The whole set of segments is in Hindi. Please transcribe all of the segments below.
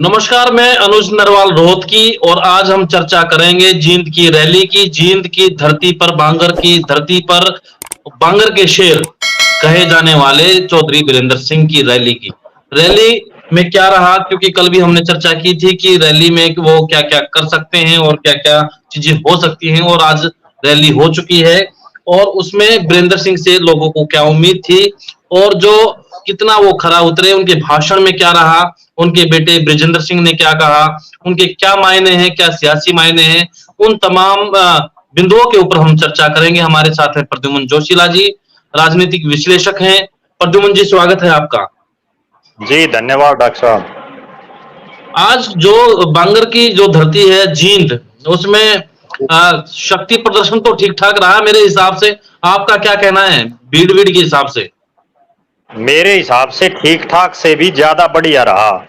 नमस्कार, मैं अनुज नरवाल रोहतकी और आज हम चर्चा करेंगे जींद की रैली की। जींद की धरती पर बांगर की धरती पर बांगर के शेर कहे जाने वाले चौधरी बीरेंद्र सिंह की रैली की। रैली में क्या रहा, क्योंकि कल भी हमने चर्चा की थी कि रैली में वो क्या-क्या कर सकते हैं और क्या-क्या चीजें हो सकती हैं, और आज रैली हो चुकी है। और उसमें बीरेंद्र सिंह से लोगों को क्या उम्मीद थी और जो कितना वो खरा उतरे, उनके भाषण में क्या रहा, उनके बेटे बृजेंद्र सिंह ने क्या कहा, उनके क्या मायने हैं, क्या सियासी मायने हैं, उन तमाम बिंदुओं के ऊपर हम चर्चा करेंगे। हमारे साथ हैं प्रद्युमन जोशीला जी, राजनीतिक विश्लेषक हैं। प्रद्युमन जी, स्वागत है आपका। जी धन्यवाद डॉक्टर साहब। आज जो बांगर की जो धरती है जींद, उसमें शक्ति प्रदर्शन तो ठीक ठाक रहा मेरे हिसाब से। आपका क्या कहना है भीड़ भीड़ के हिसाब से? मेरे हिसाब से ठीक ठाक से भी ज्यादा बढ़िया रहा।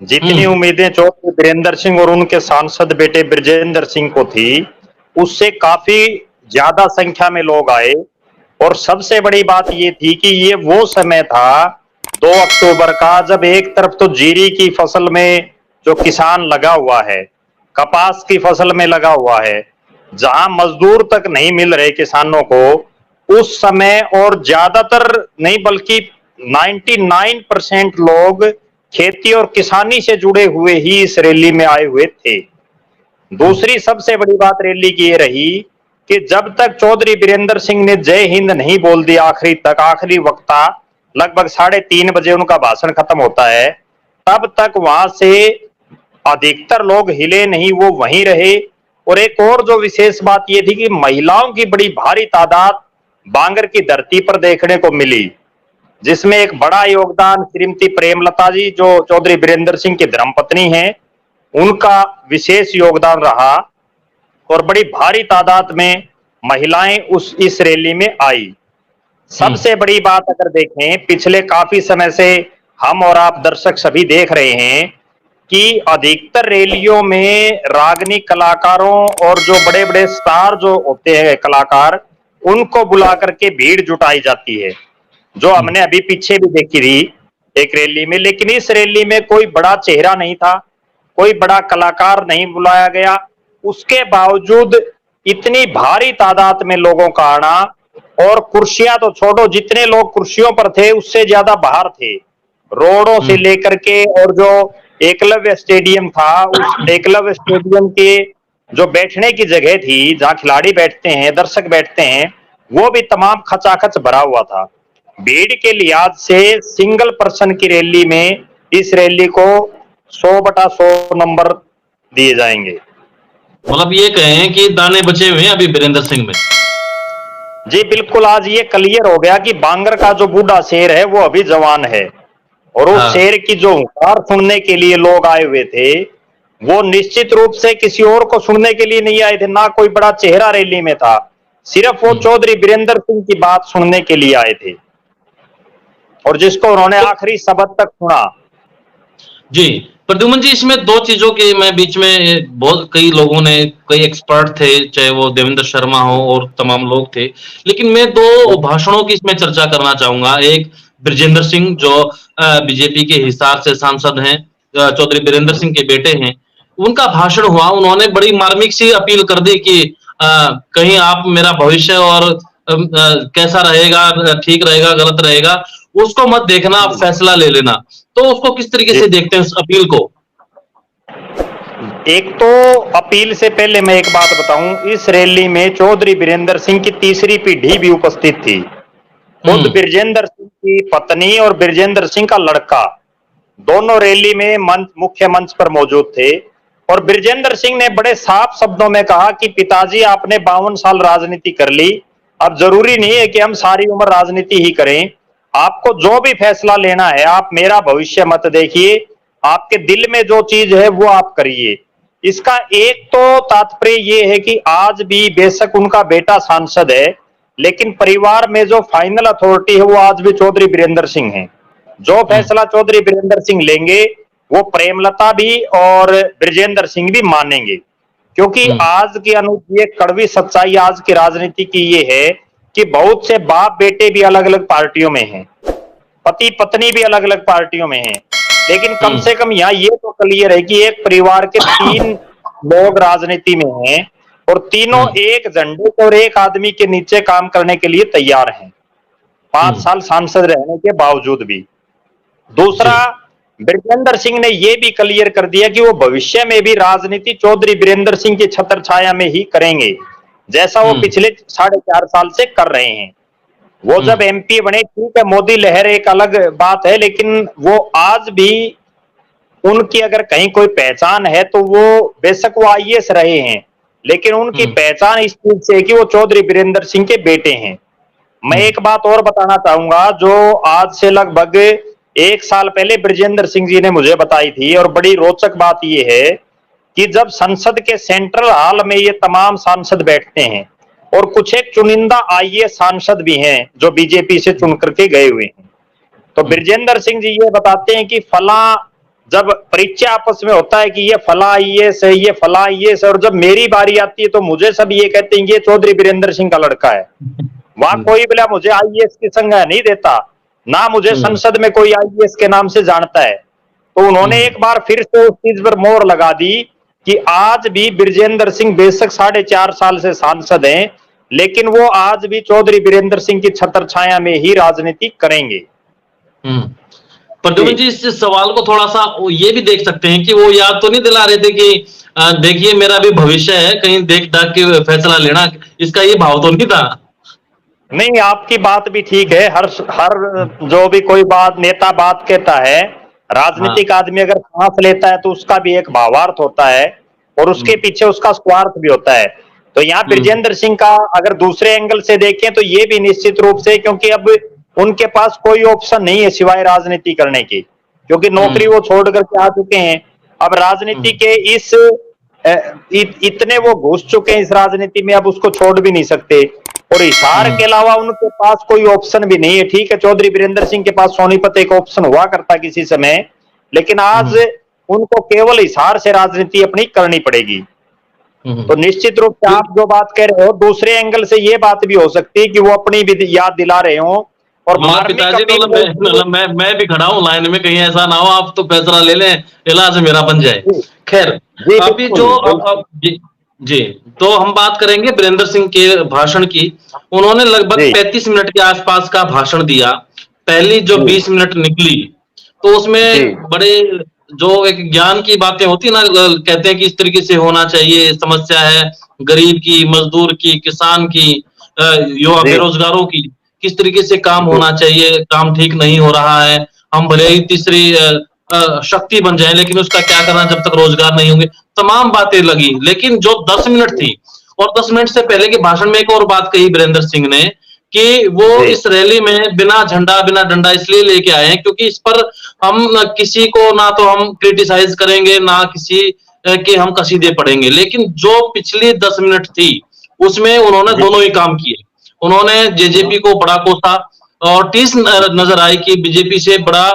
जितनी हम्म। उम्मीदें चौधरी बीरेंद्र सिंह और उनके सांसद बेटे बृजेंद्र सिंह को थी, उससे काफी ज्यादा संख्या में लोग आए। और सबसे बड़ी बात ये थी कि ये वो समय था 2 अक्टूबर का, जब एक तरफ तो जीरी की फसल में जो किसान लगा हुआ है, कपास की फसल में लगा हुआ है, जहां मजदूर तक नहीं मिल रहे किसानों को उस समय, और ज्यादातर नहीं बल्कि 99% लोग खेती और किसानी से जुड़े हुए ही इस रैली में आए हुए थे। दूसरी सबसे बड़ी बात रैली की ये रही कि जब तक चौधरी बीरेंद्र सिंह ने जय हिंद नहीं बोल दिया आखिरी तक, आखिरी वक्ता लगभग 3:30 बजे उनका भाषण खत्म होता है, तब तक वहां से अधिकतर लोग हिले नहीं, वो वहीं रहे। और एक और जो विशेष बात यह थी कि महिलाओं की बड़ी भारी तादाद बांगर की धरती पर देखने को मिली, जिसमें एक बड़ा योगदान श्रीमती प्रेमलता जी, जो चौधरी बीरेंद्र सिंह की धर्मपत्नी हैं, उनका विशेष योगदान रहा। और बड़ी भारी तादाद में महिलाएं इस रैली में आई। हम्म। सबसे बड़ी बात अगर देखें, पिछले काफी समय से हम और आप दर्शक सभी देख रहे हैं कि अधिकतर रैलियों में रागनी कलाकारों और जो बड़े बड़े स्टार जो होते हैं कलाकार, उनको बुला करके भीड़ जुटाई जाती है, जो हम्म। हमने अभी पीछे भी देखी थी एक रैली में। लेकिन इस रैली में कोई बड़ा चेहरा नहीं था, कोई बड़ा कलाकार नहीं बुलाया गया। उसके बावजूद इतनी भारी तादाद में लोगों का आना, और कुर्सियां तो छोड़ो, जितने लोग कुर्सियों पर थे उससे ज्यादा बाहर थे, रोडों से हम्म। लेकर के। और जो एकलव्य स्टेडियम था, उस एकलव्य स्टेडियम के जो बैठने की जगह थी, जहां खिलाड़ी बैठते हैं, दर्शक बैठते हैं, वो भी तमाम खचाखच भरा हुआ था। भीड़ के लिहाज से सिंगल पर्सन की रैली में इस रैली को 100/100 नंबर दिए जाएंगे। मतलब ये कहें कि दाने बचे हुए हैं अभी बीरेंद्र सिंह में। जी बिल्कुल, आज ये क्लियर हो गया कि बांगर का जो बूढ़ा शेर है वो अभी जवान है। और उस हाँ। शेर की जो हुंकार सुनने के लिए लोग आए हुए थे, वो निश्चित रूप से किसी और को सुनने के लिए नहीं आए थे, ना कोई बड़ा चेहरा रैली में था, सिर्फ वो हम्म। चौधरी बीरेंद्र सिंह की बात सुनने के लिए आए थे, और जिसको उन्होंने तो आखिरी शब्द तक सुना। जी, प्रद्युमन जी, इसमें दो चीजों के मैं बीच में, बहुत कई लोगों ने, कई एक्सपर्ट थे, चाहे वो देवेंद्र शर्मा हो और तमाम लोग थे, लेकिन मैं दो भाषणों की इसमें चर्चा करना चाहूंगा। एक बृजेंद्र सिंह, जो बीजेपी के हिसार से सांसद हैं, चौधरी बीरेंद्र सिंह के बेटे हैं। उनका भाषण हुआ, उन्होंने बड़ी मार्मिक सी अपील कर दी कि कहीं आप मेरा भविष्य और कैसा रहेगा, ठीक रहेगा गलत रहेगा, उसको मत देखना, आप फैसला ले लेना। तो उसको किस तरीके जी, से देखते हैं उस अपील को? एक तो अपील से पहले मैं एक बात बताऊं, इस रैली में चौधरी बीरेंद्र सिंह की तीसरी पीढ़ी भी उपस्थित थी। खुद हम्म। बृजेंद्र सिंह की पत्नी और बृजेंद्र सिंह का लड़का दोनों रैली में मुख्य मंच पर मौजूद थे। और बृजेंद्र सिंह ने बड़े साफ शब्दों में कहा कि पिताजी, आपने 52 साल राजनीति कर ली, अब जरूरी नहीं है कि हम सारी उम्र राजनीति ही करें। आपको जो भी फैसला लेना है, आप मेरा भविष्य मत देखिए, आपके दिल में जो चीज है वो आप करिए। इसका एक तो तात्पर्य ये है कि आज भी बेशक उनका बेटा सांसद है, लेकिन परिवार में जो फाइनल अथॉरिटी है वो आज भी चौधरी बीरेंद्र सिंह है। जो हम्म। फैसला चौधरी बीरेंद्र सिंह लेंगे, वो प्रेमलता भी और बृजेंद्र सिंह भी मानेंगे। क्योंकि हम्म। आज की ये कड़वी सच्चाई आज की राजनीति की ये है कि बहुत से बाप बेटे भी अलग अलग पार्टियों में हैं, पति पत्नी भी अलग अलग पार्टियों में हैं, लेकिन कम से कम यहाँ ये तो क्लियर है कि एक परिवार के 3 लोग राजनीति में हैं और तीनों एक झंडे और एक आदमी के नीचे काम करने के लिए तैयार हैं, 5 साल सांसद रहने के बावजूद भी। दूसरा, बृजेंद्र सिंह ने यह भी क्लियर कर दिया कि वो भविष्य में भी राजनीति चौधरी बीरेंद्र सिंह की छत्र छाया में ही करेंगे, जैसा वो पिछले 4.5 साल से कर रहे हैं। वो जब एमपी बने, ठीक है, मोदी लहर एक अलग बात है, लेकिन वो आज भी उनकी अगर कहीं कोई पहचान है तो वो बेशक वो आईएएस रहे हैं, लेकिन उनकी पहचान इस चीज से है कि वो चौधरी बीरेंद्र सिंह के बेटे हैं। मैं एक बात और बताना चाहूंगा जो आज से लगभग 1 साल पहले बृजेंद्र सिंह जी ने मुझे बताई थी, और बड़ी रोचक बात यह है कि जब संसद के सेंट्रल हॉल में ये तमाम सांसद बैठते हैं और कुछ एक चुनिंदा आईएएस सांसद भी हैं जो बीजेपी से चुन करके गए हुए हैं, तो बृजेंद्र सिंह जी ये बताते हैं कि फला, जब परीक्षा आपस में होता है कि ये फला आईएएस है, ये फला आईएएस है, और जब मेरी बारी आती है तो मुझे सब ये कहते हैं कि ये चौधरी बीरेंद्र सिंह का लड़का है। वहां कोई बोला मुझे आईएएस की संज्ञा नहीं देता, ना मुझे संसद में कोई आईएएस के नाम से जानता है। तो उन्होंने एक बार फिर से उस चीज पर मोहर लगा दी कि आज भी बृजेंद्र सिंह बेशक 4.5 साल से सांसद हैं, लेकिन वो आज भी चौधरी बीरेंद्र सिंह की छत्र छाया में ही राजनीति करेंगे। प्रद्युम्न जी, इस सवाल को थोड़ा सा ये भी देख सकते हैं कि वो याद तो नहीं दिला रहे थे कि देखिए मेरा भी भविष्य है, कहीं देख दाख के फैसला लेना, इसका ये भाव तो नहीं था? नहीं, आपकी बात भी ठीक है। हर जो भी कोई बात नेता बात कहता है, राजनीतिक आदमी अगर सांस लेता है तो उसका भी एक भावार्थ होता है और उसके पीछे उसका स्वार्थ भी होता है। तो यहाँ बृजेंद्र सिंह का अगर दूसरे एंगल से देखें तो ये भी निश्चित रूप से, क्योंकि अब उनके पास कोई ऑप्शन नहीं है सिवाय राजनीति करने की, क्योंकि नौकरी वो छोड़ करके आ चुके हैं। अब राजनीति के इतने वो घुस चुके हैं इस राजनीति में, अब उसको छोड़ भी नहीं सकते, और हिसार के अलावा उनके पास कोई ऑप्शन भी नहीं है। ठीक है, चौधरी बीरेंद्र सिंह के पास सोनीपत एक ऑप्शन हुआ करता किसी समय, लेकिन आज उनको केवल हिसार से राजनीति अपनी करनी पड़ेगी। तो निश्चित रूप से आप जो बात कह रहे हो, दूसरे एंगल से ये बात भी हो सकती है कि वो अपनी भी याद दिला रहे हो। और पिताजी, मैं भी खड़ा हूं लाइन में, कहीं ऐसा ना हो आप तो फैसला ले लें, इलाज मेरा बन जाए। खैर, अभी जो जी, तो हम बात करेंगे बीरेंद्र सिंह के भाषण की। उन्होंने लगभग 35 मिनट के आसपास का भाषण दिया। पहली जो 20 मिनट निकली तो उसमें बड़े जो एक ज्ञान की बातें होती है ना, कहते हैं कि इस तरीके से होना चाहिए, समस्या है गरीब की, मजदूर की, किसान की, युवा बेरोजगारों की, किस तरीके से काम होना चाहिए, काम ठीक नहीं हो रहा है, हम भले ही तीसरी शक्ति बन जाए लेकिन उसका क्या करना जब तक रोजगार नहीं होंगे, तमाम बातें लगी। लेकिन जो 10 मिनट थी, और 10 मिनट से पहले के भाषण में एक और बात कही बीरेंद्र सिंह ने कि वो इस रैली में बिना झंडा बिना डंडा इसलिए लेके आए हैं क्योंकि इस पर हम किसी को ना तो हम क्रिटिसाइज करेंगे, ना किसी के हम कसीदे पढ़ेंगे। लेकिन जो पिछली 10 मिनट थी उसमें उन्होंने दोनों ही काम किए। उन्होंने जेजेपी को बड़ा कोसा और टीस नजर आई कि बीजेपी से बड़ा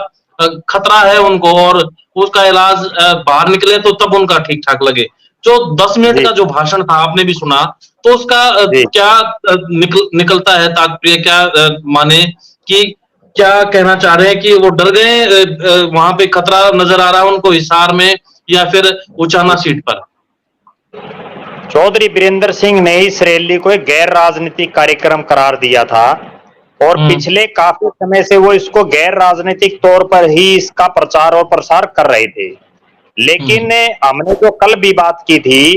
खतरा है उनको, और उसका इलाज बाहर निकले तो तब उनका ठीक ठाक लगे। जो 10 मिनट का जो भाषण था आपने भी सुना, तो उसका क्या निकलता है तात्पर्य, क्या माने कि क्या कहना चाह रहे हैं कि वो डर गए, वहां पे खतरा नजर आ रहा है उनको हिसार में या फिर उचाना सीट पर? चौधरी बीरेंद्र सिंह ने इस रैली को एक गैर राजनीतिक कार्यक्रम करार दिया था और पिछले काफी समय से वो इसको गैर राजनीतिक तौर पर ही इसका प्रचार और प्रसार कर रहे थे। लेकिन हमने जो कल भी बात की थी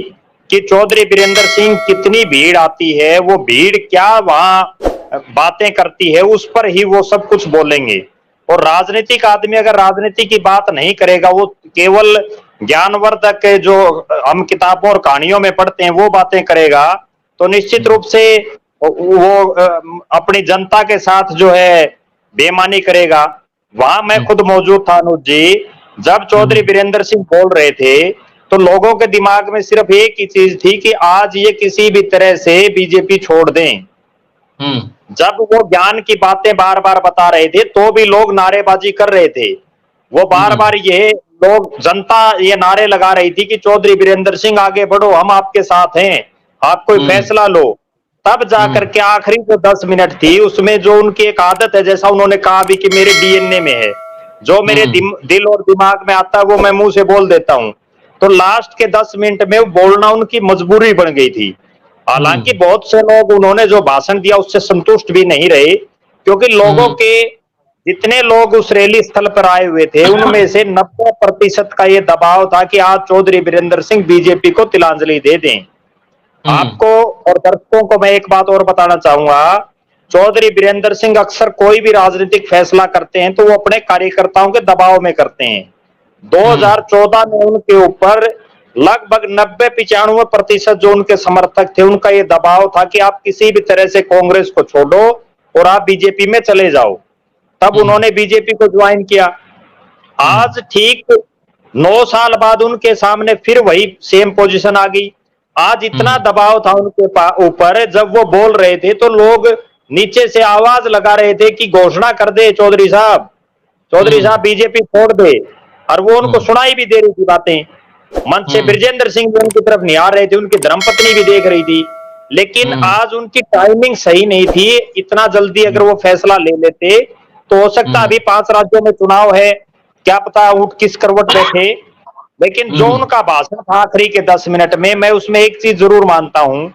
कि चौधरी बीरेंद्र सिंह कितनी भीड़ आती है, वो भीड़ क्या वहां बातें करती है, उस पर ही वो सब कुछ बोलेंगे। और राजनीतिक आदमी अगर राजनीति की बात नहीं करेगा, वो केवल ज्ञानवर्धक जो हम किताबों और कहानियों में पढ़ते हैं वो बातें करेगा, तो निश्चित रूप से वो अपनी जनता के साथ जो है बेईमानी करेगा। वहां मैं खुद मौजूद था अनुज जी, जब चौधरी बीरेंद्र सिंह बोल रहे थे तो लोगों के दिमाग में सिर्फ एक ही चीज थी कि आज ये किसी भी तरह से बीजेपी छोड़ दें। जब वो ज्ञान की बातें बार बार बता रहे थे तो भी लोग नारेबाजी कर रहे थे। वो बार बार ये लोग, जनता ये नारे लगा रही थी कि चौधरी बीरेंद्र सिंह आगे बढ़ो, हम आपके साथ हैं, आप कोई फैसला लो। तब जाकर के आखिरी जो 10 मिनट थी उसमें जो उनकी एक आदत है, जैसा उन्होंने कहा भी कि मेरे डीएनए में है, जो मेरे दिल और दिमाग में आता है वो मैं मुंह से बोल देता हूं। तो लास्ट के 10 मिनट में बोलना उनकी मजबूरी बन गई थी। हालांकि बहुत से लोग उन्होंने जो भाषण दिया उससे संतुष्ट भी नहीं रहे, क्योंकि लोगों के जितने लोग उस रैली स्थल पर आए हुए थे उनमें से 90% का ये दबाव था कि आज चौधरी बीरेंद्र सिंह बीजेपी को तिलांजलि दे दें। आपको और दर्शकों को मैं एक बात और बताना चाहूंगा, चौधरी बीरेंद्र सिंह अक्सर कोई भी राजनीतिक फैसला करते हैं तो वो अपने कार्यकर्ताओं के दबाव में करते हैं। 2014 में उनके ऊपर लगभग 90-95% जो उनके समर्थक थे उनका ये दबाव था कि आप किसी भी तरह से कांग्रेस को छोड़ो और आप बीजेपी में चले जाओ। तब उन्होंने बीजेपी को ज्वाइन किया। आज ठीक 9 साल बाद उनके सामने फिर वही सेम पोजीशन आ गई। आज इतना दबाव था उनके ऊपर, जब वो बोल रहे थे तो लोग नीचे से आवाज लगा रहे थे कि घोषणा कर दे चौधरी साहब बीजेपी छोड़ दे, और वो उनको सुनाई भी दे रही थी बातें। मंच से ब्रजेंद्र सिंह भी उनकी तरफ निहार रहे थे, उनकी धर्मपत्नी भी देख रही थी, लेकिन आज उनकी टाइमिंग सही नहीं थी। इतना जल्दी अगर वो फैसला ले लेते तो हो सकता अभी 5 राज्यों में चुनाव है, क्या पता ऊंट किस करवट पे थे। लेकिन जो उनका भाषण था आखिरी के 10 मिनट में, मैं उसमें एक चीज जरूर मानता हूं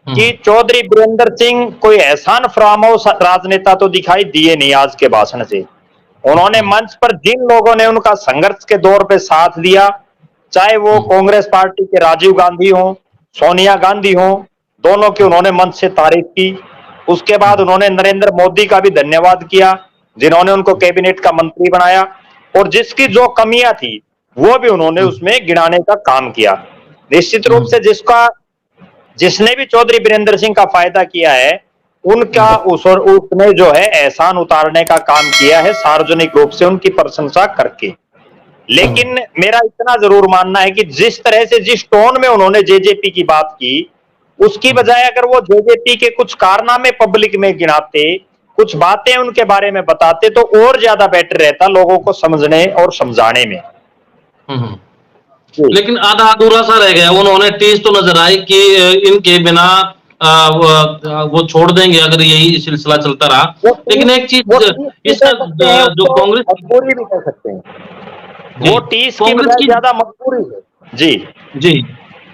कि चौधरी बीरेंद्र सिंह कोई एहसान फरामोश राजनेता तो दिखाई दिए नहीं आज के भाषण से। उन्होंने मंच पर जिन लोगों ने उनका संघर्ष के दौर पे साथ दिया, चाहे वो कांग्रेस पार्टी के राजीव गांधी हो, सोनिया गांधी हो, दोनों की उन्होंने मंच से तारीफ की। उसके बाद उन्होंने नरेंद्र मोदी का भी धन्यवाद किया जिन्होंने उनको कैबिनेट का मंत्री बनाया, और जिसकी जो कमियां थी वो भी उन्होंने उसमें गिनाने का काम किया। निश्चित रूप से जिसने भी चौधरी बीरेंद्र सिंह का फायदा किया है उनका उसने जो है एहसान उतारने का काम किया है, सार्वजनिक रूप से उनकी प्रशंसा करके। लेकिन मेरा इतना जरूर मानना है कि जिस तरह से जिस टोन में उन्होंने जेजेपी की बात की, उसकी बजाय अगर वो जेजेपी के कुछ कारनामे पब्लिक में गिनाते, कुछ बातें उनके बारे में बताते तो और ज्यादा बेटर रहता लोगों को समझने और समझाने में। लेकिन आधा अधूरा सा रह गया। उन्होंने टीज तो नजर आई कि इनके बिना वो छोड़ देंगे अगर यही सिलसिला चलता रहा। लेकिन एक चीज इसका जो कांग्रेस मजबूरी भी कह सकते हैं, वो टीज की बजाय ज्यादा मजबूरी है। जी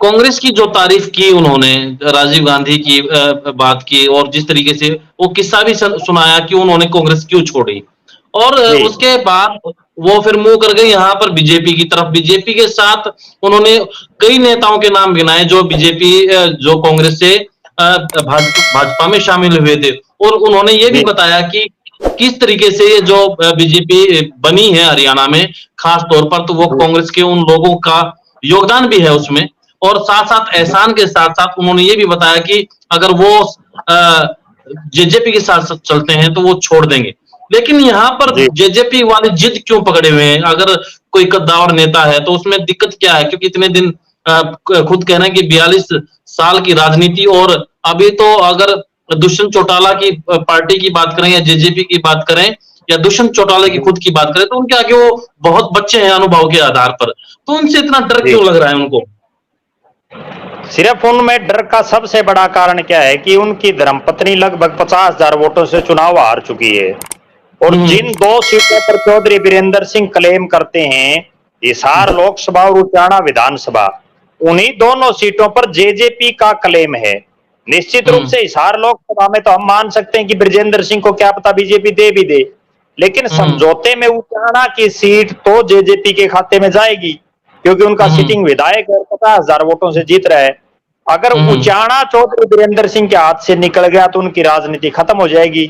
कांग्रेस की जो तारीफ की उन्होंने, राजीव गांधी की बात की, और जिस तरीके से वो किस्सा भी सुनाया कि उन्होंने कांग्रेस क्यों छोड़ी, और उसके बाद वो फिर मुंह कर गए यहाँ पर बीजेपी की तरफ। बीजेपी के साथ उन्होंने कई नेताओं के नाम गिनाए जो बीजेपी जो कांग्रेस से भाजपा में शामिल हुए थे, और उन्होंने ये भी बताया कि किस तरीके से ये जो बीजेपी बनी है हरियाणा में खास तौर पर, तो वो कांग्रेस के उन लोगों का योगदान भी है उसमें। और साथ साथ एहसान के साथ साथ उन्होंने ये भी बताया कि अगर वो जेजेपी के साथ चलते हैं तो वो छोड़ देंगे। लेकिन यहाँ पर जेजेपी वाले जिद क्यों पकड़े हुए हैं? अगर कोई कद्दावर नेता है तो उसमें दिक्कत क्या है? क्योंकि इतने दिन खुद कह रहे हैं कि 42 साल की राजनीति, और अभी तो अगर दुष्यंत चौटाला की पार्टी की बात करें या जेजेपी की बात करें या दुष्यंत चौटाला की खुद की बात करें तो उनके आगे वो बहुत बच्चे हैं अनुभव के आधार पर। तो उनसे इतना डर क्यों लग रहा है उनको? सिर्फ उनमें डर का सबसे बड़ा कारण क्या है कि उनकी धर्मपत्नी लगभग 50,000 वोटों से चुनाव हार चुकी है, और जिन 2 सीटों पर चौधरी बीरेंद्र सिंह क्लेम करते हैं, हिसार लोकसभा और उचाना विधानसभा, उन्हीं दोनों सीटों पर जेजेपी का क्लेम है। निश्चित रूप से हिसार लोकसभा में तो हम मान सकते हैं कि ब्रजेंद्र सिंह को क्या पता बीजेपी दे भी दे, लेकिन समझौते में उचाना की सीट तो जेजेपी के खाते में जाएगी क्योंकि उनका सिटिंग विधायक 50,000 वोटों से जीत रहा है। अगर उचाना चौधरी बीरेंद्र सिंह के हाथ से निकल गया तो उनकी राजनीति खत्म हो जाएगी,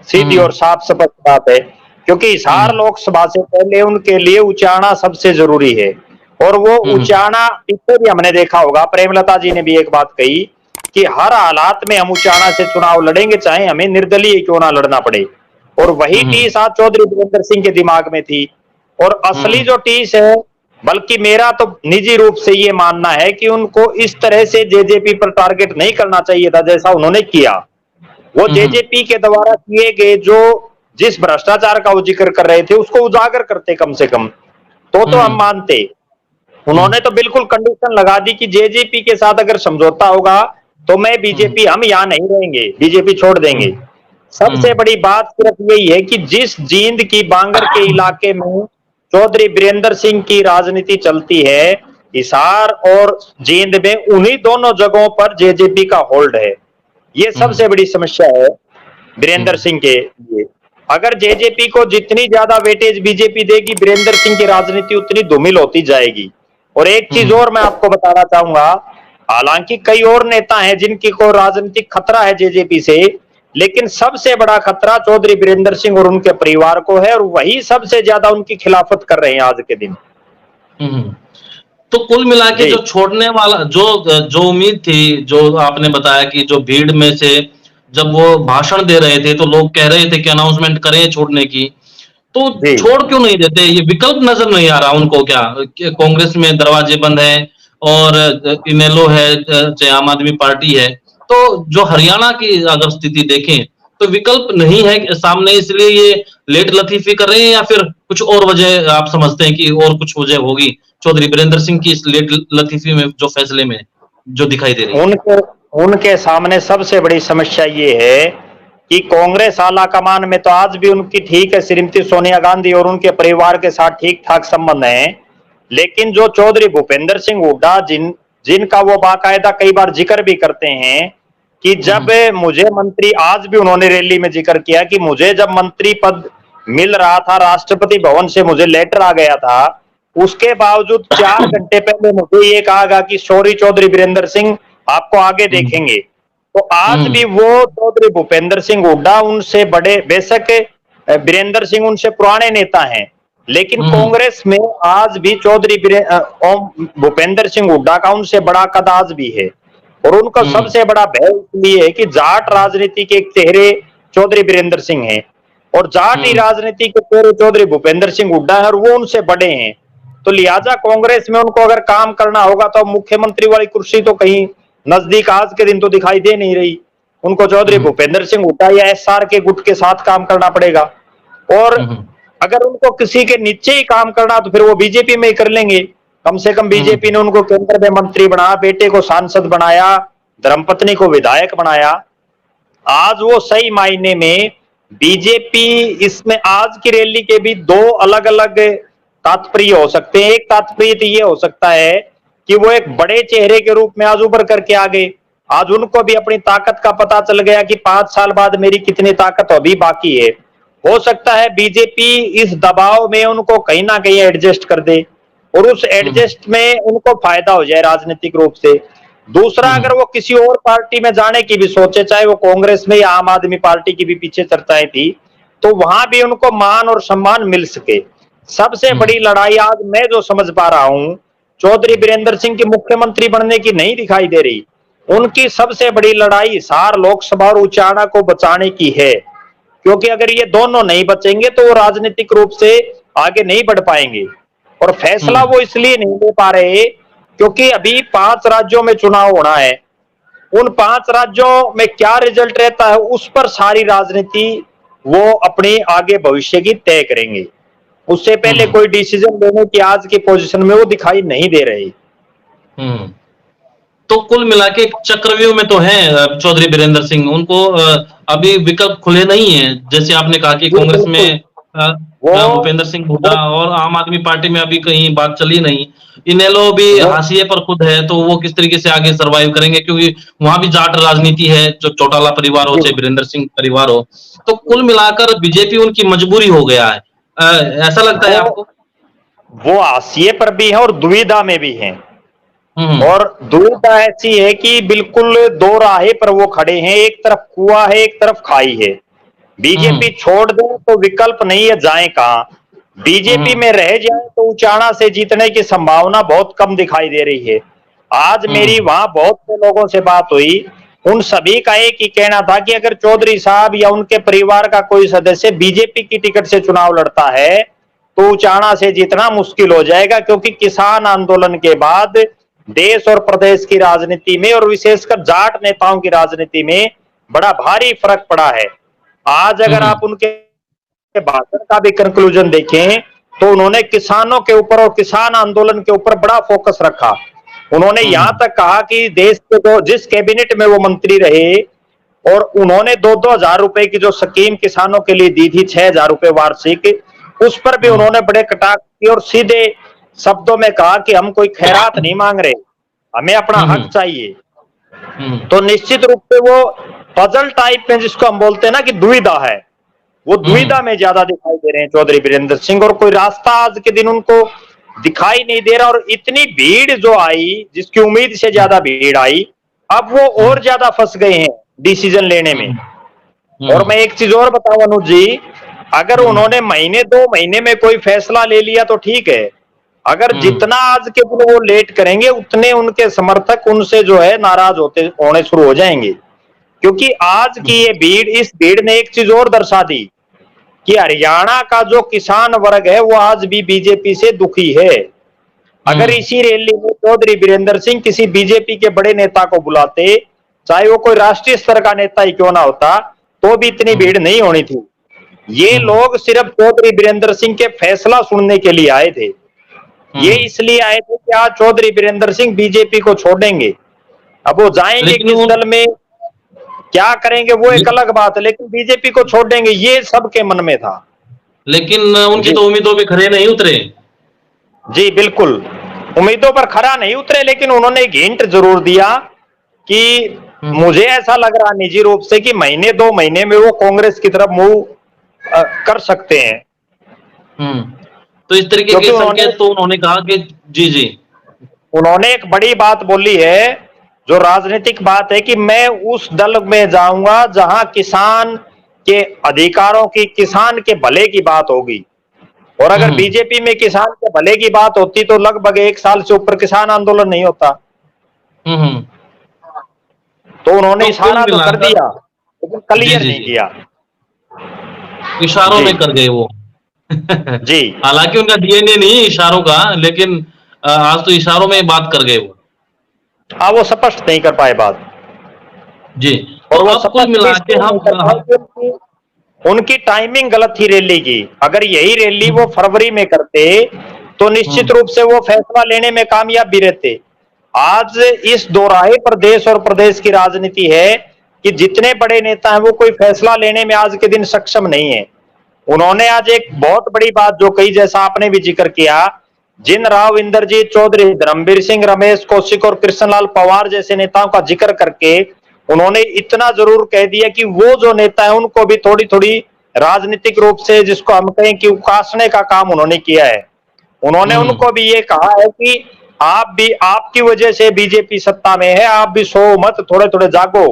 सीधी और साफ स्पष्ट बात है। क्योंकि हिसार लोकसभा से पहले उनके लिए उचाना सबसे जरूरी है, और वो उचाना पीछे भी हमने देखा होगा, प्रेमलता जी ने भी एक बात कही कि हर हालात में हम उचाना से चुनाव लड़ेंगे चाहे हमें निर्दलीय क्यों ना लड़ना पड़े, और वही टीस आज चौधरी बीरेंद्र सिंह के दिमाग में थी। और असली जो टीस है, बल्कि मेरा तो निजी रूप से ये मानना है कि उनको इस तरह से जेजेपी पर टारगेट नहीं करना चाहिए था जैसा उन्होंने किया। वो जेजेपी के द्वारा किए गए जो जिस भ्रष्टाचार का वो जिक्र कर रहे थे उसको उजागर करते कम से कम, तो हम मानते। उन्होंने तो बिल्कुल कंडीशन लगा दी कि जेजेपी के साथ अगर समझौता होगा तो मैं बीजेपी, हम यहां नहीं रहेंगे, बीजेपी छोड़ देंगे। सबसे बड़ी बात सिर्फ यही है कि जिस जींद की बांगर के इलाके में चौधरी बीरेंद्र सिंह की राजनीति चलती है, हिसार और जींद में उन्हीं दोनों जगहों पर जेजेपी का होल्ड है। ये सबसे बड़ी समस्या है बीरेंद्र सिंह के लिए। अगर जेजेपी को जितनी ज्यादा वेटेज बीजेपी देगी, बीरेंद्र सिंह की राजनीति उतनी धूमिल होती जाएगी। और एक चीज और मैं आपको बताना चाहूंगा, हालांकि कई और नेता हैं जिनकी को राजनीतिक खतरा है जेजेपी से, लेकिन सबसे बड़ा खतरा चौधरी बीरेंद्र सिंह और उनके परिवार को है, और वही सबसे ज्यादा उनकी खिलाफत कर रहे हैं आज के दिन। तो कुल मिला के जी। जो छोड़ने वाला जो उम्मीद थी, जो आपने बताया कि जो भीड़ में से जब वो भाषण दे रहे थे तो लोग कह रहे थे कि अनाउंसमेंट करें छोड़ने की, तो जी। छोड़ क्यों नहीं देते? ये विकल्प नजर नहीं आ रहा उनको क्या? कांग्रेस में दरवाजे बंद हैं और इनेलो है, चाहे आम आदमी पार्टी है, तो जो हरियाणा की अगर स्थिति देखें तो विकल्प नहीं है सामने, इसलिए ये लेट लतीफी कर रहे हैं, या फिर कुछ और वजह आप समझते हैं कि और कुछ वजह होगी चौधरी बीरेंद्र सिंह की इस लेट लतीफी में, जो फैसले में जो दिखाई दे रही है? उनके उनके सामने सबसे बड़ी समस्या ये है कि कांग्रेस आला कमान में तो आज भी उनकी ठीक है, श्रीमती सोनिया गांधी और उनके परिवार के साथ ठीक ठाक संबंध है, लेकिन जो चौधरी भूपेंद्र सिंह हुड्डा जिनका वो बाकायदा कई बार जिक्र भी करते हैं कि जब मुझे मंत्री, आज भी उन्होंने रैली में जिक्र किया कि मुझे जब मंत्री पद मिल रहा था, राष्ट्रपति भवन से मुझे लेटर आ गया था, उसके बावजूद 4 घंटे पहले मुझे ये कहा गया कि सॉरी चौधरी बीरेंद्र सिंह, आपको आगे देखेंगे। तो आज भी वो चौधरी भूपेंद्र सिंह हुड्डा उनसे बड़े, बेशक बीरेंद्र सिंह उनसे पुराने नेता हैं, लेकिन कांग्रेस में आज भी चौधरी भूपेंद्र सिंह हुड्डा का उनसे बड़ा कद आज भी है। और उनका सबसे बड़ा भय इसलिए है कि जाट राजनीति के एक चेहरे चौधरी बीरेंद्र सिंह हैं, और जाट ही राजनीति के चेहरे चौधरी भूपेंद्र सिंह हुड्डा है, और वो उनसे बड़े हैं। तो लिहाजा कांग्रेस में उनको अगर काम करना होगा तो मुख्यमंत्री वाली कुर्सी तो कहीं नजदीक आज के दिन तो दिखाई दे नहीं रही। उनको चौधरी भूपेंद्र सिंह हुड्डा या एसआर के गुट के साथ काम करना पड़ेगा, और अगर उनको किसी के नीचे ही काम करना तो फिर वो बीजेपी में ही कर लेंगे। कम से कम बीजेपी ने उनको केंद्र में मंत्री बनाया, बेटे को सांसद बनाया, धर्मपत्नी को विधायक बनाया। आज वो सही मायने में बीजेपी, इसमें आज की रैली के भी 2 अलग अलग तात्पर्य हो सकते हैं। एक तात्पर्य तो ये हो सकता है कि वो एक बड़े चेहरे के रूप में आज उभर करके आ गए, आज उनको भी अपनी ताकत का पता चल गया कि 5 साल बाद मेरी कितनी ताकत अभी बाकी है। हो सकता है बीजेपी इस दबाव में उनको कहीं ना कहीं एडजस्ट कर दे, और उस एडजस्ट में उनको फायदा हो जाए राजनीतिक रूप से। दूसरा, अगर वो किसी और पार्टी में जाने की भी सोचे, चाहे वो कांग्रेस में या आम आदमी पार्टी की भी पीछे चर्चाएं थी, तो वहां भी उनको मान और सम्मान मिल सके। सबसे बड़ी लड़ाई आज मैं जो समझ पा रहा हूं, चौधरी बीरेंद्र सिंह की मुख्यमंत्री बनने की नहीं दिखाई दे रही। उनकी सबसे बड़ी लड़ाई हिसार लोकसभा और उचाना को बचाने की है, क्योंकि अगर ये दोनों नहीं बचेंगे तो वो राजनीतिक रूप से आगे नहीं बढ़ पाएंगे। और फैसला वो इसलिए नहीं ले पा रहे क्योंकि अभी 5 राज्यों में चुनाव होना है। उन 5 राज्यों में क्या रिजल्ट रहता है, उस पर सारी राजनीति वो अपने आगे भविष्य की तय करेंगे। उससे पहले कोई डिसीजन लेने की आज की पोजीशन में वो दिखाई नहीं दे रही। तो कुल मिला के चक्रव्यूह में तो है चौधरी बीरेंद्र सिंह, उनको अभी विकल्प खुले नहीं है। जैसे आपने कहा कि कांग्रेस में भूपेंद्र सिंह हुड्डा, और आम आदमी पार्टी में अभी कहीं बात चली नहीं। इनेलो भी हाशिए पर खुद है, तो वो किस तरीके से आगे सरवाइव करेंगे, क्योंकि वहां भी जाट राजनीति है, जो चौटाला परिवार हो चाहे बीरेंद्र सिंह परिवार हो। तो कुल मिलाकर बीजेपी उनकी मजबूरी हो गया है, ऐसा लगता है आपको? वो हाशिए पर भी है और दुविधा में भी है, और दुविधा ऐसी है कि बिल्कुल 2 राहे पर वो खड़े हैं, एक तरफ कुआं है, एक तरफ खाई है। बीजेपी छोड़ दे तो विकल्प नहीं है, जाए कहां। बीजेपी में रह जाए तो उचाना से जीतने की संभावना बहुत कम दिखाई दे रही है। आज मेरी वहां बहुत से लोगों से बात हुई, उन सभी का एक ही कहना था कि अगर चौधरी साहब या उनके परिवार का कोई सदस्य बीजेपी की टिकट से चुनाव लड़ता है तो उचाना से जीतना मुश्किल हो जाएगा, क्योंकि किसान आंदोलन के बाद देश और प्रदेश की राजनीति में और विशेषकर जाट नेताओं की राजनीति में बड़ा भारी फर्क पड़ा है। आज अगर आप उनके भाषण का भी कंक्लूजन देखें तो उन्होंने किसानों के ऊपर और किसान आंदोलन के ऊपर बड़ा फोकस रखा। उन्होंने यहां तक कहा कि देश के जिस कैबिनेट में वो मंत्री रहे और उन्होंने 2-2 हजार रुपए की जो स्कीम किसानों के लिए दी थी, 6,000 रुपए वार्षिक, उस पर भी उन्होंने बड़े कटाक्ष किए और सीधे शब्दों में कहा कि हम कोई खैरात नहीं मांग रहे, हमें अपना हक चाहिए। तो निश्चित रूप से वो पजल टाइप में, जिसको हम बोलते हैं ना कि दुविधा है, वो दुविधा में ज्यादा दिखाई दे रहे हैं चौधरी वीरेंद्र सिंह, और कोई रास्ता आज के दिन उनको दिखाई नहीं दे रहा। और इतनी भीड़ जो आई, जिसकी उम्मीद से ज्यादा भीड़ आई, अब वो और ज्यादा फंस गए हैं डिसीजन लेने में। और मैं एक चीज और बताऊं अनुज जी, अगर उन्होंने महीने 2 महीने में कोई फैसला ले लिया तो ठीक है, अगर जितना आज के दिन वो लेट करेंगे उतने उनके समर्थक उनसे जो है नाराज होने शुरू हो जाएंगे। क्योंकि आज की ये भीड़, इस भीड़ ने एक चीज और दर्शा दी कि हरियाणा का जो किसान वर्ग है वो आज भी बीजेपी से दुखी है। अगर इसी रैली में चौधरी वीरेंद्र सिंह किसी बीजेपी के बड़े नेता को बुलाते, चाहे वो कोई राष्ट्रीय स्तर का नेता ही क्यों ना होता, तो भी इतनी भीड़ नहीं होनी थी। ये लोग सिर्फ चौधरी वीरेंद्र सिंह के फैसला सुनने के लिए आए थे। ये इसलिए आए थे कि आज चौधरी वीरेंद्र सिंह बीजेपी को छोड़ेंगे। अब वो जाएंगे किस दल में, क्या करेंगे, वो एक अलग बात है, लेकिन बीजेपी को छोड़ेंगे ये सबके मन में था। लेकिन उनकी तो उम्मीदों पे खरे नहीं उतरे। जी बिल्कुल, उम्मीदों पर खरा नहीं उतरे, लेकिन उन्होंने एक हिंट जरूर दिया कि मुझे ऐसा लग रहा निजी रूप से कि महीने 2 महीने में वो कांग्रेस की तरफ मूव कर सकते हैं। तो इस तरीके के संकेत तो उन्होंने कहा कि जी उन्होंने एक बड़ी बात बोली है, जो राजनीतिक बात है, कि मैं उस दल में जाऊंगा जहां किसान के अधिकारों की, किसान के भले की बात होगी। और अगर बीजेपी में किसान के भले की बात होती तो लगभग 1 साल से ऊपर किसान आंदोलन नहीं होता। तो उन्होंने इशारा तो कर दिया, लेकिन क्लियर नहीं किया, इशारों में कर गए वो। जी हालांकि उनका डीएनए नहीं है इशारों का, लेकिन आज तो इशारों में बात कर गए वो। हाँ, वो स्पष्ट नहीं कर पाए बात जी। और वो सब मिला के हम, उनकी टाइमिंग गलत थी रैली की। अगर यही रैली वो फरवरी में करते तो निश्चित रूप से वो फैसला लेने में कामयाब भी रहते। आज इस दोराहे पर देश और प्रदेश की राजनीति है कि जितने बड़े नेता हैं वो कोई फैसला लेने में आज के दिन सक्षम नहीं है। उन्होंने आज एक बहुत बड़ी बात जो कही, जैसा आपने भी जिक्र किया, जिन राव इंद्रजीत चौधरी, धर्मवीर सिंह, रमेश कौशिक और कृष्णलाल पवार जैसे नेताओं का जिक्र करके उन्होंने इतना जरूर कह दिया कि वो जो नेता है उनको भी थोड़ी थोड़ी राजनीतिक रूप से, जिसको हम कहें कि उकासने का काम उन्होंने किया है। उन्होंने उनको भी ये कहा है कि आप भी, आपकी वजह से बीजेपी सत्ता में है, आप भी सो मत, थोड़े थोड़े जागो।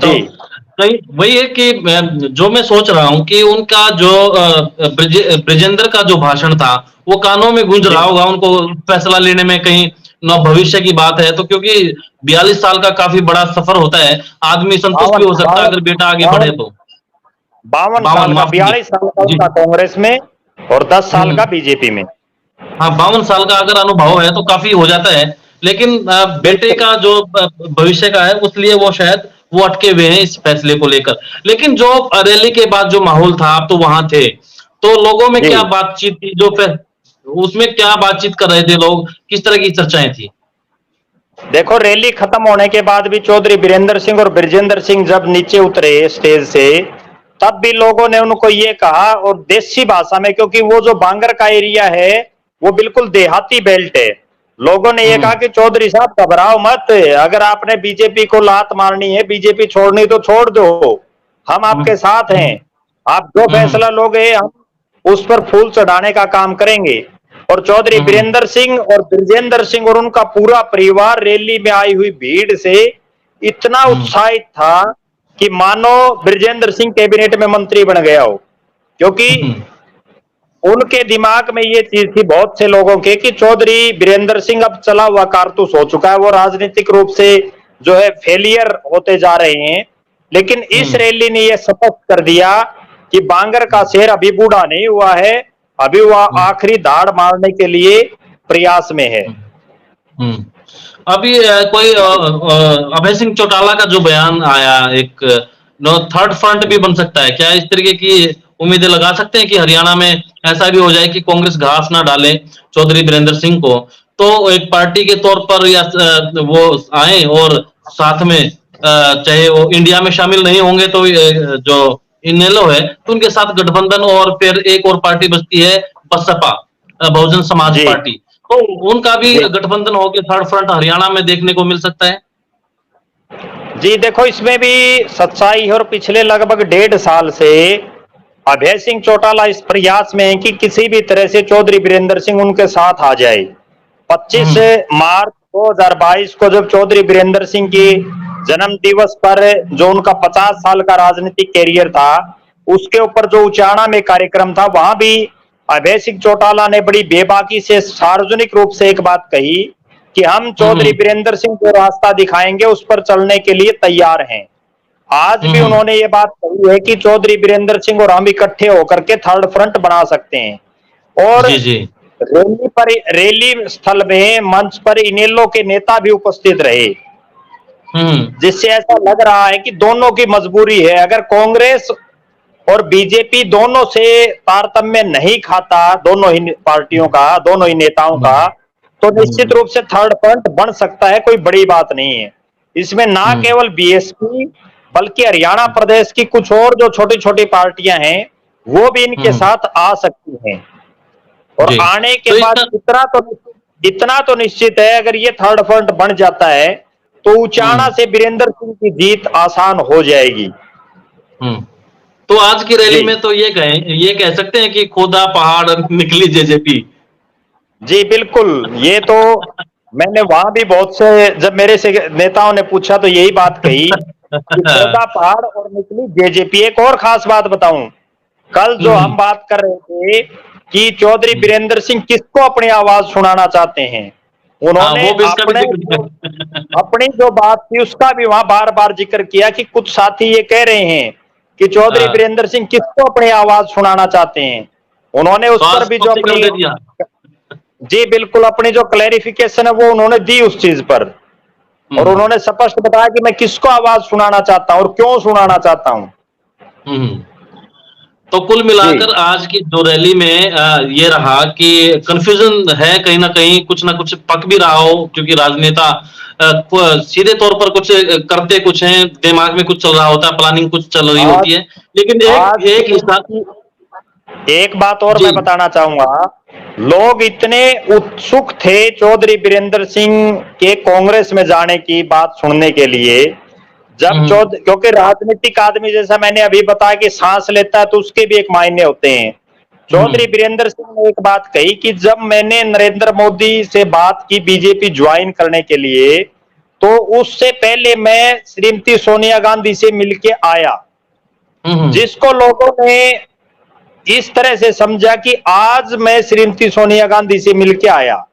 तो वही है कि जो मैं सोच रहा हूं कि उनका जो ब्रिजेंद्र का जो भाषण था वो कानों में गूंज रहा होगा उनको, फैसला लेने में कहीं न भविष्य की बात है तो, क्योंकि 42 साल का काफी बड़ा सफर होता है, आदमी संतुष्ट भी हो सकता है अगर बेटा आगे बढ़े तो। 52 साल का, 42 साल का कांग्रेस में और 10 साल का बीजेपी में। हाँ, 52 साल का अगर अनुभव है तो काफी हो जाता है, लेकिन बेटे का जो भविष्य का है उसलिए वो शायद वो अटके हुए हैं इस फैसले को लेकर। लेकिन जो रैली के बाद जो माहौल था, आप तो वहां थे, तो लोगों में क्या बातचीत थी, जो फिर उसमें क्या बातचीत कर रहे थे लोग, किस तरह की चर्चाएं थी? देखो, रैली खत्म होने के बाद भी चौधरी वीरेंद्र सिंह और ब्रिजेंद्र सिंह जब नीचे उतरे स्टेज से, तब भी लोगों ने उनको ये कहा, और देसी भाषा में, क्योंकि वो जो बांगर का एरिया है वो बिल्कुल देहाती बेल्ट है, लोगों ने ये कहा कि चौधरी साहब घबराओ मत, अगर आपने बीजेपी को लात मारनी है, बीजेपी छोड़नी तो छोड़ दो, हम आपके साथ हैं, आप जो फैसला लोगे हम उस पर फूल चढ़ाने का काम करेंगे। और चौधरी वीरेंद्र सिंह और ब्रिजेंद्र सिंह और उनका पूरा परिवार रैली में आई हुई भीड़ से इतना उत्साहित था कि मानो ब्रिजेंद्र सिंह कैबिनेट में मंत्री बन गया हो, क्योंकि उनके दिमाग में ये चीज थी बहुत से लोगों के कि चौधरी वीरेंद्र सिंह अब चला हुआ कारतूस हो चुका है, वो राजनीतिक रूप से जो है फेलियर होते जा रहे हैं। लेकिन इस रैली ने यह स्पष्ट कर दिया कि बांगर का शेर अभी बूढ़ा नहीं हुआ है, अभी वह आखिरी दाड़ मारने के लिए प्रयास में है। अभी कोई अभय सिंह चौटाला का जो बयान आया, एक थर्ड फ्रंट भी बन सकता है क्या? इस तरीके की उम्मीदें लगा सकते हैं कि हरियाणा में ऐसा भी हो जाए कि कांग्रेस घास ना डाले चौधरी वीरेंद्र सिंह को, तो एक पार्टी के तौर पर या वो आए और साथ में चाहे वो इंडिया में शामिल नहीं होंगे तो जो इनेलो है तो उनके साथ गठबंधन, और फिर एक और पार्टी बचती है बसपा, बहुजन समाज जी पार्टी, तो उनका भी जी गठबंधन होकर थर्ड फ्रंट हरियाणा में देखने को मिल सकता है। जी, देखो इसमें भी सच्चाई है, और पिछले लगभग 1.5 साल से अभय सिंह चौटाला इस प्रयास में है कि किसी भी तरह से चौधरी बीरेंद्र सिंह उनके साथ आ जाए। 25 हम्म मार्च 2022 को जब चौधरी बीरेंद्र सिंह की जन्म दिवस पर जो उनका 50 साल का राजनीतिक कैरियर था, उसके ऊपर जो उचाणा में कार्यक्रम था, वहां भी अभय सिंह चौटाला ने बड़ी बेबाकी से सार्वजनिक रूप से एक बात कही कि हम चौधरी हम्म बीरेंद्र सिंह जो रास्ता दिखाएंगे उस पर चलने के लिए तैयार हैं। आज भी हम्म उन्होंने ये बात कही है कि चौधरी बीरेंद्र सिंह और हम इकट्ठे होकर के थर्ड फ्रंट बना सकते हैं। और जी जी। रैली स्थल में मंच पर इनेलो के नेता भी उपस्थित रहे, हम्म जिससे ऐसा लग रहा है कि दोनों की मजबूरी है। अगर कांग्रेस और बीजेपी दोनों से तारतम्य नहीं खाता, दोनों ही पार्टियों का, दोनों ही नेताओं का, तो निश्चित रूप से थर्ड फ्रंट बन सकता है, कोई बड़ी बात नहीं है। इसमें ना हम्म केवल बीएसपी बल्कि हरियाणा प्रदेश की कुछ और जो छोटी छोटी पार्टियां हैं वो भी इनके हम्म साथ आ सकती हैं। और जी। आने के तो बाद इसका इतना तो निश्चित है, अगर ये थर्ड फ्रंट बन जाता है तो उचाणा हम्म से बीरेंद्र सिंह की जीत आसान हो जाएगी। हम्म तो आज की रैली जी में तो ये कह सकते हैं कि खोदा पहाड़ निकली जेजेपी। जी बिल्कुल, ये तो मैंने वहां भी बहुत से जब मेरे से नेताओं ने पूछा तो यही बात कही कि खोदा पहाड़ और निकली जेजेपी। एक और खास बात बताऊं, कल जो हम्म हम बात कर रहे थे कि चौधरी बीरेंद्र सिंह किसको अपनी आवाज सुनाना चाहते हैं, हाँ, उन्होंने वो भी इसका भी अपने जिक्र अपनी जो बात थी उसका भी वहां बार बार जिक्र किया कि कुछ साथी ये कह रहे हैं कि चौधरी हाँ, बीरेंद्र सिंह किसको अपनी आवाज सुनाना चाहते हैं। उन्होंने तो उस आज पर भी जो स्पष्टीकरण अपनी, दे दिया। जी बिल्कुल, अपनी जो क्लैरिफिकेशन है वो उन्होंने दी उस चीज पर। और हम्म उन्होंने स्पष्ट बताया कि मैं किसको आवाज सुनाना चाहता हूं और क्यों सुनाना चाहता हूं। हम्म तो कुल जी मिलाकर आज की जो रैली में ये रहा कि कंफ्यूजन है, कहीं ना कुछ पक भी रहा हो, क्योंकि राजनेता सीधे तौर पर कुछ करते कुछ हैं, दिमाग में कुछ चल रहा होता है, प्लानिंग कुछ चल रही आज होती है, लेकिन एक आज एक हिस्सा। की एक बात और जी। मैं बताना चाहूंगा, लोग इतने उत्सुक थे चौधरी बीरेंद्र सिंह के कांग्रेस में जाने की बात सुनने के लिए, जब हम्म क्योंकि राजनीतिक आदमी, जैसा मैंने अभी बताया कि सांस लेता है तो उसके भी एक मायने होते हैं। चौधरी हम्म बीरेंद्र सिंह ने एक बात कही कि जब मैंने नरेंद्र मोदी से बात की बीजेपी ज्वाइन करने के लिए, तो उससे पहले मैं श्रीमती सोनिया गांधी से मिलके आया, हम्म जिसको लोगों ने इस तरह से समझा कि आज मैं श्रीमती सोनिया गांधी से मिलके आया,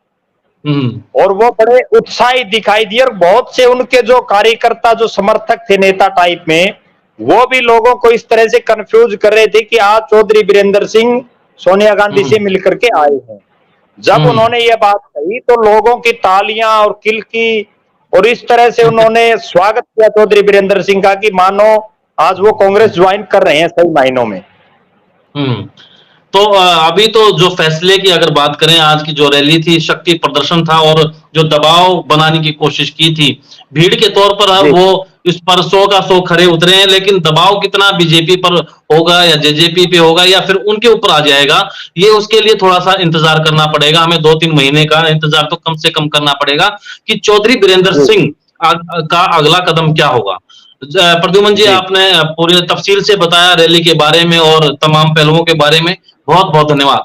हम्म और वो बड़े उत्साहित दिखाई दिए। और बहुत से उनके जो कार्यकर्ता, जो समर्थक थे नेता टाइप में, वो भी लोगों को इस तरह से कंफ्यूज कर रहे थे कि आज चौधरी बीरेंद्र सिंह सोनिया गांधी हम्म से मिलकर के आए हैं। जब हम्म उन्होंने ये बात कही तो लोगों की तालियां और किलकी, और इस तरह से उन्होंने स्वागत किया चौधरी बीरेंद्र सिंह का कि मानो आज वो कांग्रेस ज्वाइन कर रहे हैं सही मायनों में। हम्म तो अभी तो जो फैसले की अगर बात करें, आज की जो रैली थी शक्ति प्रदर्शन था, और जो दबाव बनाने की कोशिश की थी भीड़ के तौर पर, जी वो इस पर 100 का 100 खरे उतरे हैं, लेकिन दबाव कितना बीजेपी पर होगा या जेजेपी पे होगा या फिर उनके ऊपर आ जाएगा, ये उसके लिए थोड़ा सा इंतजार करना पड़ेगा हमें। 2-3 महीने का इंतजार तो कम से कम करना पड़ेगा कि चौधरी बीरेंद्र जी सिंह का अगला कदम क्या होगा। प्रद्युमन जी, जी आपने पूरी तफसील से बताया रैली के बारे में और तमाम पहलुओं के बारे में। बहुत बहुत धन्यवाद।